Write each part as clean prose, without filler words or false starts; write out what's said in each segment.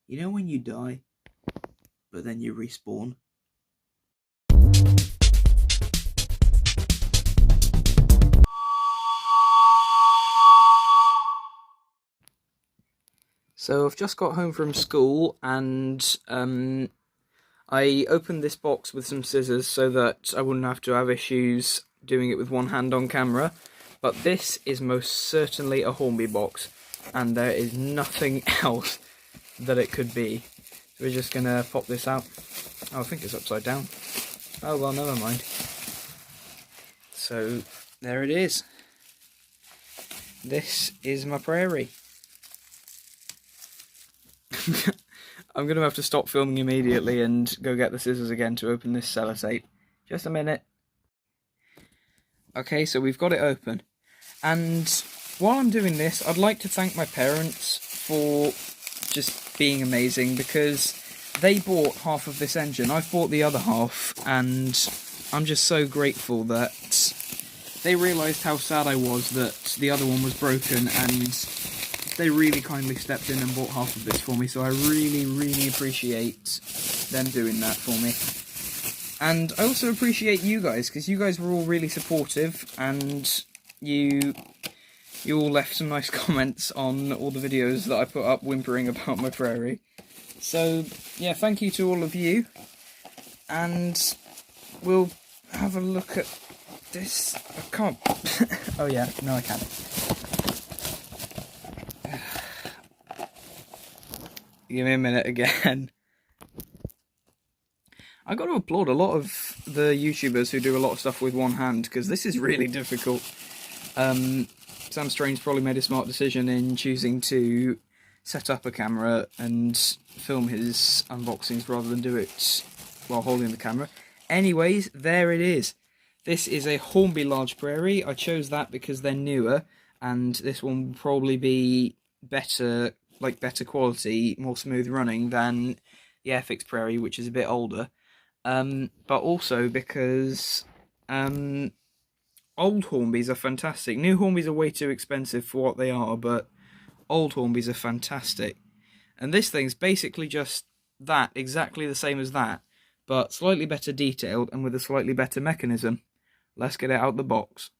You know when you die, but then you respawn? So I've just got home from school and I opened this box with some scissors so that I wouldn't have to have issues doing it with one hand on camera. But this is most certainly a Hornby box, and there is nothing else that it could be. So we're just going to pop this out. Oh, I think it's upside down. Oh, well, never mind. So, there it is. This is my Prairie. I'm going to have to stop filming immediately and go get the scissors again to open this sellotape. Just a minute. Okay, so we've got it open. And while I'm doing this, I'd like to thank my parents for just being amazing, because they bought half of this engine. I've bought the other half, and I'm just so grateful that they realised how sad I was that the other one was broken, and they really kindly stepped in and bought half of this for me, so I really, really appreciate them doing that for me. And I also appreciate you guys, because you guys were all really supportive, and you all left some nice comments on all the videos that I put up whimpering about my Prairie. So, yeah, thank you to all of you, and we'll have a look at this. I can't... oh yeah, no I can't. Give me a minute again. I got to applaud a lot of the YouTubers who do a lot of stuff with one hand, because this is really difficult. Sam Strange's probably made a smart decision in choosing to set up a camera and film his unboxings rather than do it while holding the camera. Anyways, there it is. This is a Hornby Large Prairie. I chose that because they're newer, and this one will probably be better quality, more smooth running than the FX Prairie, which is a bit older. But also because old Hornbys are fantastic. New Hornbys are way too expensive for what they are, but old Hornbys are fantastic. And this thing's basically just that, exactly the same as that, but slightly better detailed and with a slightly better mechanism. Let's get it out the box.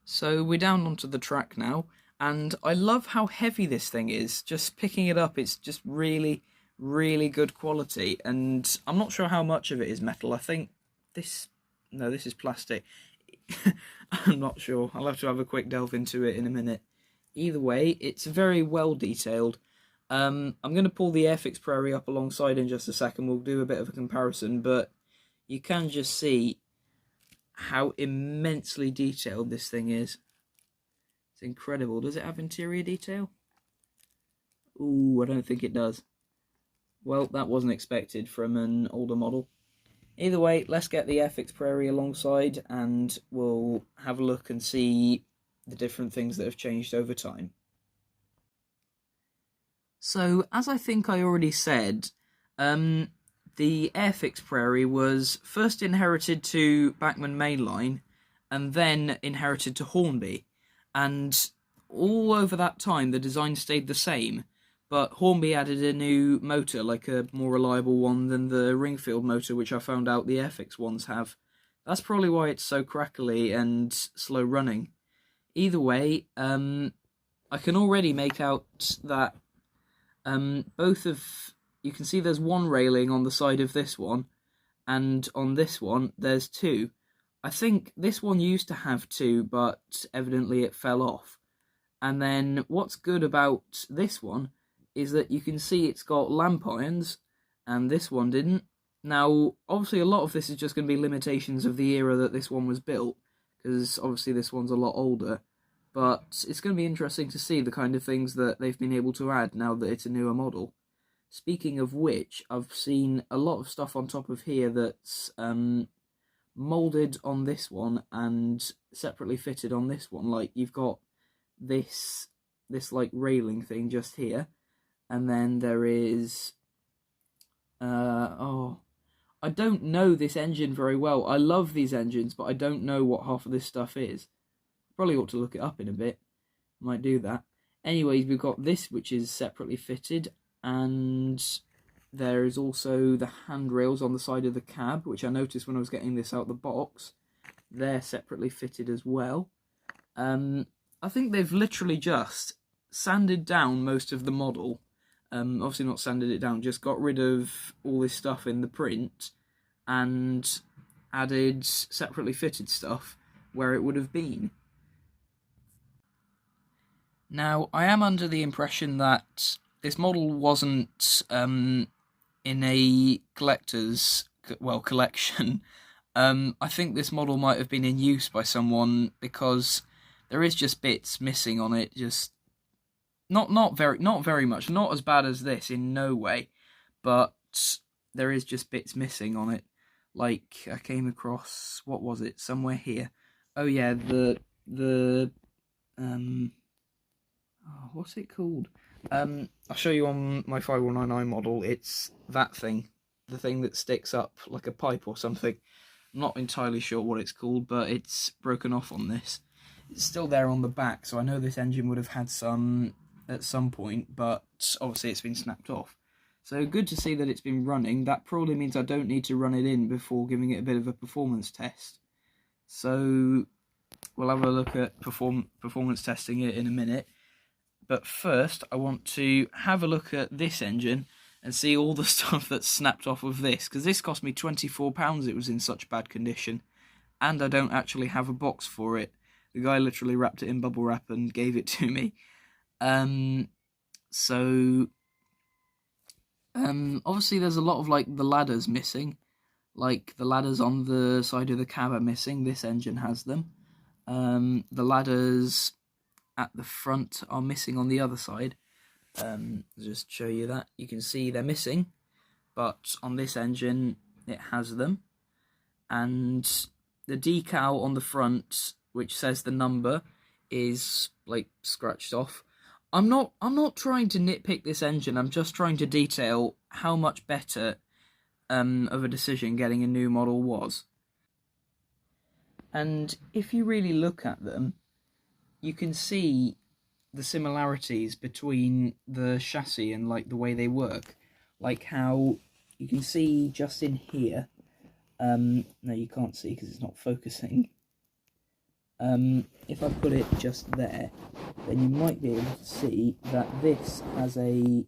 So we're down onto the track now, and I love how heavy this thing is. Just picking it up, it's just really, really good quality, and I'm not sure how much of it is metal. I think this... no, this is plastic. I'm not sure. I'll have to have a quick delve into it in a minute. Either way, it's very well detailed. I'm going to pull the Airfix Prairie up alongside in just a second. We'll do a bit of a comparison, but you can just see how immensely detailed this thing is. It's incredible. Does it have interior detail? Ooh, I don't think it does. Well, that wasn't expected from an older model. Either way, let's get the FX Prairie alongside and we'll have a look and see the different things that have changed over time. So, as I think I already said, the Airfix Prairie was first inherited to Bachmann Mainline and then inherited to Hornby. And all over that time, the design stayed the same. But Hornby added a new motor, like a more reliable one than the Ringfield motor, which I found out the Airfix ones have. That's probably why it's so crackly and slow running. Either way, I can already make out that you can see there's one railing on the side of this one, and on this one there's two. I think this one used to have two, but evidently it fell off. And then what's good about this one is that you can see it's got lamp irons, and this one didn't. Now, obviously a lot of this is just going to be limitations of the era that this one was built, because obviously this one's a lot older, but it's going to be interesting to see the kind of things that they've been able to add now that it's a newer model. Speaking of which, I've seen a lot of stuff on top of here that's moulded on this one and separately fitted on this one. Like, you've got this like railing thing just here, and then there is I don't know this engine very well. I love these engines, but I don't know what half of this stuff is. Probably ought to look it up in a bit. Might do that. Anyways, we've got this, which is separately fitted, and there is also the handrails on the side of the cab, which I noticed when I was getting this out the box. They're separately fitted as well. I think they've literally just sanded down most of the model. Obviously not sanded it down, just got rid of all this stuff in the print and added separately fitted stuff where it would have been. Now, I am under the impression that this model wasn't in a collector's, collection. I think this model might have been in use by someone, because there is just bits missing on it, just not very much, not as bad as this in no way, but there is just bits missing on it. Like, I came across, what was it, somewhere here. Oh yeah, what's it called? I'll show you on my 5199 model. It's that thing, the thing that sticks up like a pipe or something. I'm not entirely sure what it's called, but it's broken off on this. It's still there on the back, so I know this engine would have had some at some point, but obviously it's been snapped off. So good to see that it's been running. That probably means I don't need to run it in before giving it a bit of a performance test. So we'll have a look at performance testing it in a minute. But first, I want to have a look at this engine and see all the stuff that's snapped off of this, because this cost me £24. It was in such bad condition, and I don't actually have a box for it. The guy literally wrapped it in bubble wrap and gave it to me. Obviously there's a lot of, like, the ladders missing. Like, the ladders on the side of the cab are missing. This engine has them. The ladders at the front are missing on the other side. Just show you that. You can see they're missing, but on this engine it has them. And the decal on the front, which says the number, is like scratched off. I'm not trying to nitpick this engine. I'm just trying to detail how much better of a decision getting a new model was. And if you really look at them, you can see the similarities between the chassis and, like, the way they work. Like how you can see just in here, no, you can't see because it's not focusing. If I put it just there, then you might be able to see that this has a...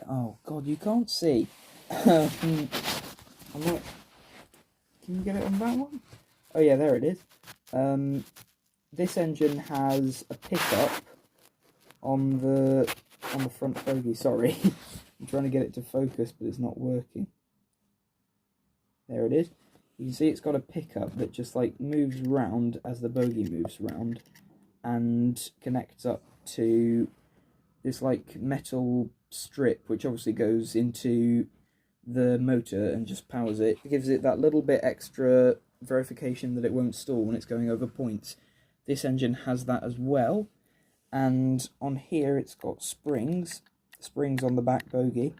Oh god, you can't see. I'm not... Can you get it on that one? Oh yeah, there it is. This engine has a pickup on the front bogie. Sorry, I'm trying to get it to focus, but it's not working. There it is. You can see it's got a pickup that just, like, moves round as the bogie moves round, and connects up to this, like, metal strip, which obviously goes into the motor and just powers it. It gives it that little bit extra verification that it won't stall when it's going over points. This engine has that as well, and on here it's got springs on the back bogie,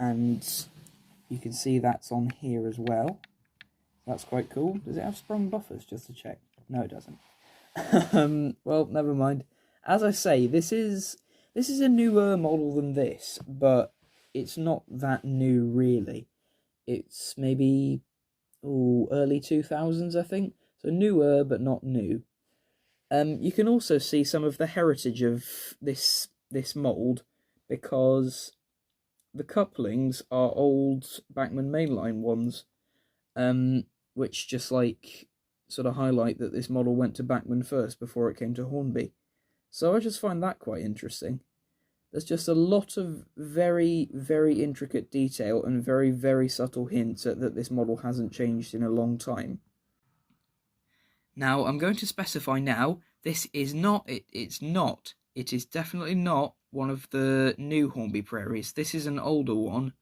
and you can see that's on here as well. That's quite cool. Does it have sprung buffers, just to check? No, it doesn't. Well, never mind. As I say, this is a newer model than this, but it's not that new really. It's maybe early 2000s, I think. So newer, but not new. You can also see some of the heritage of this mould, because the couplings are old Bachmann mainline ones, which just, like, sort of highlight that this model went to Bachmann first before it came to Hornby. So I just find that quite interesting. There's just a lot of very, very intricate detail and very, very subtle hints at that this model hasn't changed in a long time. Now, I'm going to specify now, this is not, it is definitely not one of the new Hornby Prairies. This is an older one,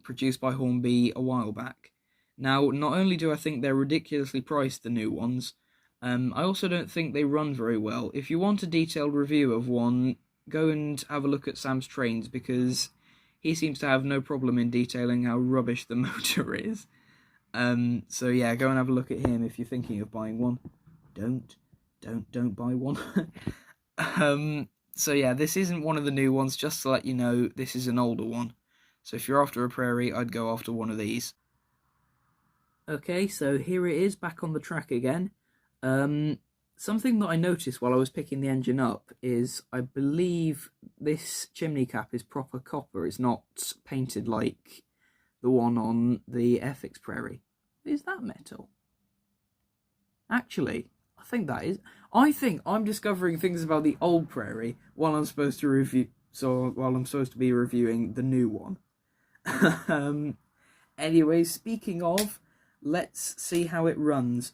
produced by Hornby a while back. Now, not only do I think they're ridiculously priced, the new ones, I also don't think they run very well. If you want a detailed review of one, go and have a look at Sam's Trains, because he seems to have no problem in detailing how rubbish the motor is. So yeah, go and have a look at him if you're thinking of buying one. Don't buy one. So yeah, this isn't one of the new ones, just to let you know, this is an older one. So if you're after a Prairie, I'd go after one of these. Okay, so here it is, back on the track again. Something that I noticed while I was picking the engine up is I believe this chimney cap is proper copper. It's not painted like the one on the FX Prairie. Is that metal? Actually, I think that is. I think I'm discovering things about the old Prairie while I'm supposed to review. So while I'm supposed to be reviewing the new one. Anyway, speaking of, let's see how it runs.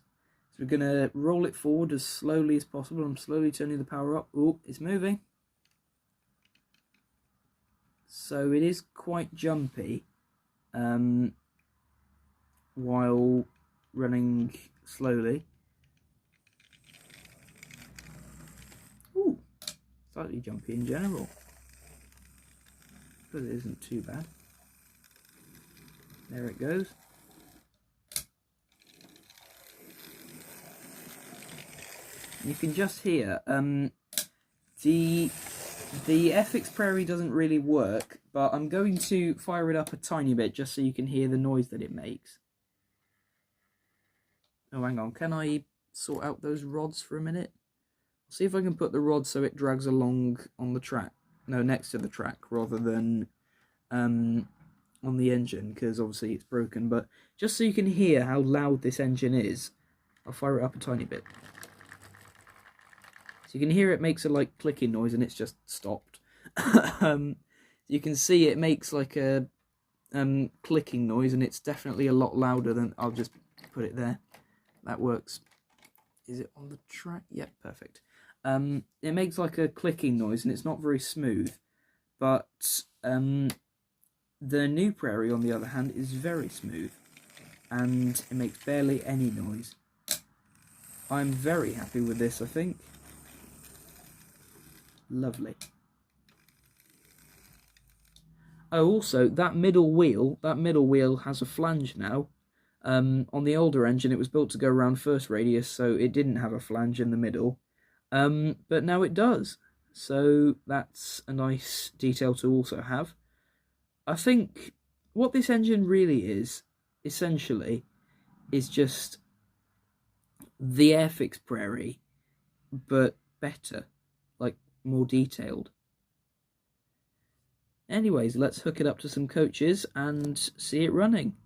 So we're gonna roll it forward as slowly as possible. I'm slowly turning the power up. Oh, it's moving. So it is quite jumpy while running slowly. Ooh, slightly jumpy in general, but it isn't too bad. There it goes. You can just hear the FX Prairie doesn't really work, but I'm going to fire it up a tiny bit just so you can hear the noise that it makes. Oh, hang on, can I sort out those rods for a minute? See if I can put the rod so it drags along on the track. No, next to the track rather than on the engine, because obviously it's broken. But just so you can hear how loud this engine is, I'll fire it up a tiny bit. So you can hear it makes a like clicking noise and it's just stopped. You can see it makes like a clicking noise and it's definitely a lot louder than... I'll just put it there. That works. Is it on the track? Yep, perfect. It makes like a clicking noise and it's not very smooth, but the new Prairie on the other hand is very smooth and it makes barely any noise. I'm very happy with this, I think. Lovely. Oh, also, that middle wheel has a flange now. On the older engine, it was built to go around first radius, so it didn't have a flange in the middle. But now it does. So that's a nice detail to also have. I think what this engine really is, essentially, is just the Airfix Prairie, but better, like more detailed. Anyways, let's hook it up to some coaches and see it running.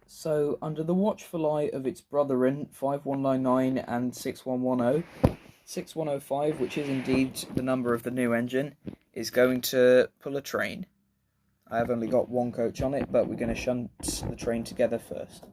So, under the watchful eye of its brethren 5199 and 6110, 6105, which is indeed the number of the new engine, is going to pull a train. I have only got one coach on it, but we're going to shunt the train together first.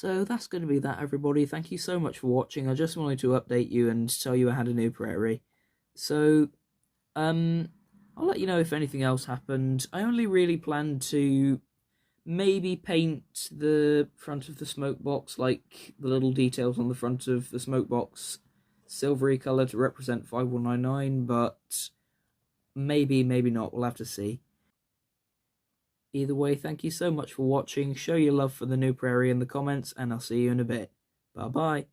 So that's going to be that, everybody. Thank you so much for watching. I just wanted to update you and tell you I had a new Prairie. So, I'll let you know if anything else happened. I only really planned to maybe paint the front of the smoke box, like the little details on the front of the smoke box, silvery colour to represent 5199, but maybe, maybe not. We'll have to see. Either way, thank you so much for watching. Show your love for the new Prairie in the comments, and I'll see you in a bit. Bye bye.